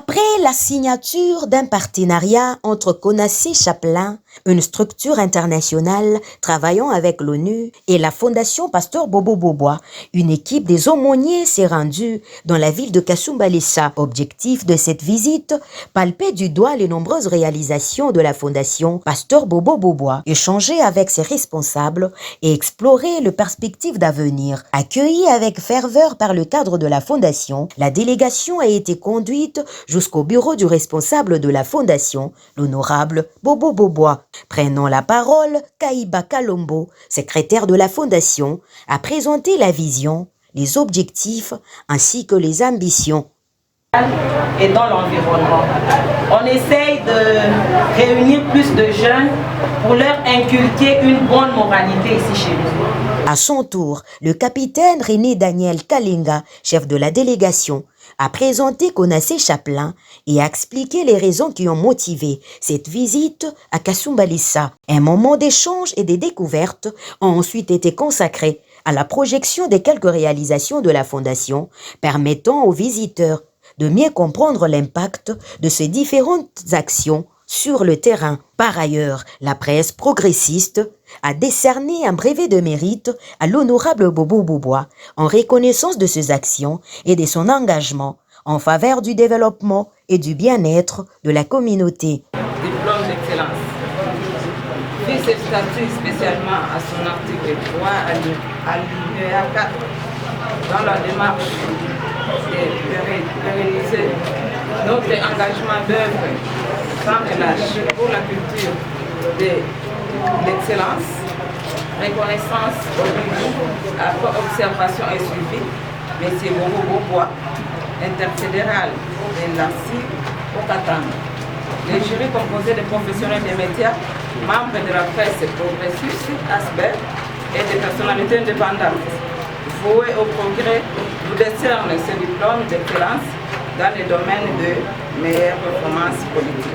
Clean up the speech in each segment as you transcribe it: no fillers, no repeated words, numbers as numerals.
Après la signature d'un partenariat entre Konasé Chaplin, une structure internationale travaillant avec l'ONU, et la Fondation Pasteur Bobo Bobois, une équipe des aumôniers s'est rendue dans la ville de Kasumbalesa. Objectif de cette visite, palper du doigt les nombreuses réalisations de la Fondation Pasteur Bobo Bobois, échanger avec ses responsables et explorer les perspectives d'avenir. Accueillie avec ferveur par le cadre de la Fondation, la délégation a été conduite jusqu'au bureau du responsable de la Fondation, l'honorable Bobo Bobois. Prenant la parole, Kaïba Kalombo, secrétaire de la Fondation, a présenté la vision, les objectifs ainsi que les ambitions. Et dans l'environnement. On essaye de réunir plus de jeunes pour leur inculquer une bonne moralité ici chez nous. À son tour, le capitaine René Daniel Kalinga, chef de la délégation, a présenté Konasé Chaplin et a expliqué les raisons qui ont motivé cette visite à Kasumbalesa. Un moment d'échange et de découvertes ont ensuite été consacrés à la projection des quelques réalisations de la Fondation, permettant aux visiteurs de mieux comprendre l'impact de ces différentes actions sur le terrain. Par ailleurs, la presse progressiste a décerné un brevet de mérite à l'honorable Bobo Bobois en reconnaissance de ses actions et de son engagement en faveur du développement et du bien-être de la communauté. Diplôme d'excellence. Vu ce statut spécialement à son article 3 à l'UEA 4 dans la démarche de réaliser notre engagement d'œuvre sans relâche pour la culture de l'excellence, reconnaissance au observation et suivi, M. Bobo Bobois, interfédéral de l'ACI au Katanga. Le jury composé de professionnels des médias, membres de la presse progressiste, ASBER et de personnalités indépendantes, vouées au progrès, nous décerne ce diplôme d'excellence dans le domaine de meilleure performance politique.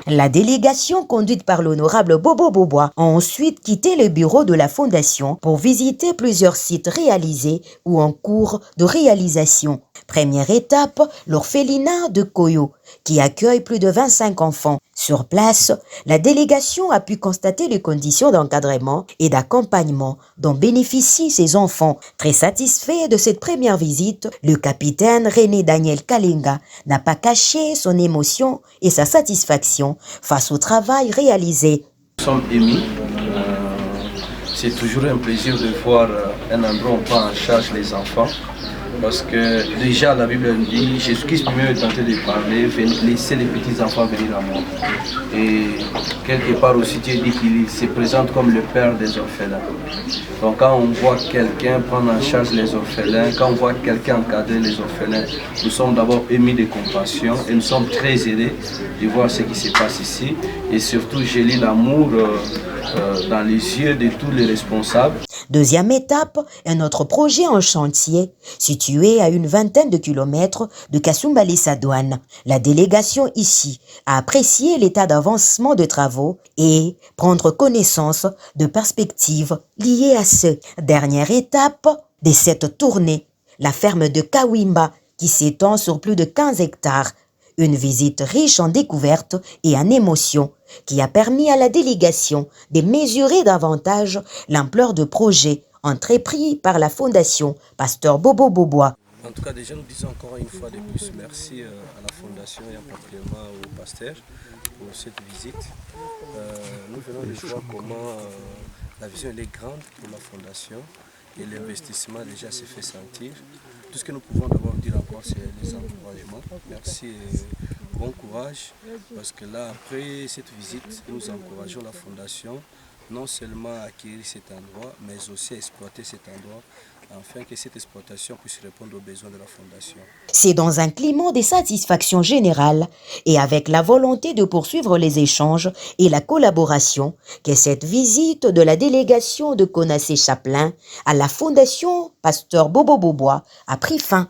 La délégation conduite par l'honorable Bobo Bobois a ensuite quitté le bureau de la Fondation pour visiter plusieurs sites réalisés ou en cours de réalisation. Première étape, l'orphelinat de Koyo, qui accueille plus de 25 enfants. Sur place, la délégation a pu constater les conditions d'encadrement et d'accompagnement dont bénéficient ces enfants. Très satisfait de cette première visite, le capitaine René Daniel Kalinga n'a pas caché son émotion et sa satisfaction face au travail réalisé. Nous sommes émus. C'est toujours un plaisir de voir un endroit où on prend en charge les enfants. Parce que déjà la Bible dit, Jésus-Christ lui-même est tenté de parler, laisser les petits enfants venir à moi. Et quelque part aussi Dieu dit qu'il se présente comme le père des orphelins. Donc quand on voit quelqu'un prendre en charge les orphelins, quand on voit quelqu'un encadrer les orphelins, nous sommes d'abord émis de compassion et nous sommes très aidés de voir ce qui se passe ici. Et surtout j'ai lu l'amour dans les yeux de tous les responsables. Deuxième étape, un autre projet en chantier, situé à une vingtaine de kilomètres de Kasumbalesa Douane. La délégation ici a apprécié l'état d'avancement de travaux et prendre connaissance de perspectives liées à ce. Dernière étape de cette tournée, la ferme de Kawimba qui s'étend sur plus de 15 hectares. Une visite riche en découvertes et en émotions qui a permis à la délégation de mesurer davantage l'ampleur de projets entrepris par la Fondation Pasteur Bobo Bobois. En tout cas, déjà, nous disons encore une fois de plus merci à la Fondation et particulièrement au pasteur pour cette visite. Nous venons de voir comment la vision est grande pour la Fondation et l'investissement déjà s'est fait sentir. Tout ce que nous pouvons d'abord dire encore, c'est les encouragements. Merci et bon courage, parce que là, après cette visite, nous encourageons la Fondation non seulement à acquérir cet endroit, mais aussi à exploiter cet endroit, afin que cette exploitation puisse répondre aux besoins de la Fondation. C'est dans un climat de satisfaction générale et avec la volonté de poursuivre les échanges et la collaboration que cette visite de la délégation de Konasé Chaplin à la Fondation Pasteur Bobo Bobois a pris fin.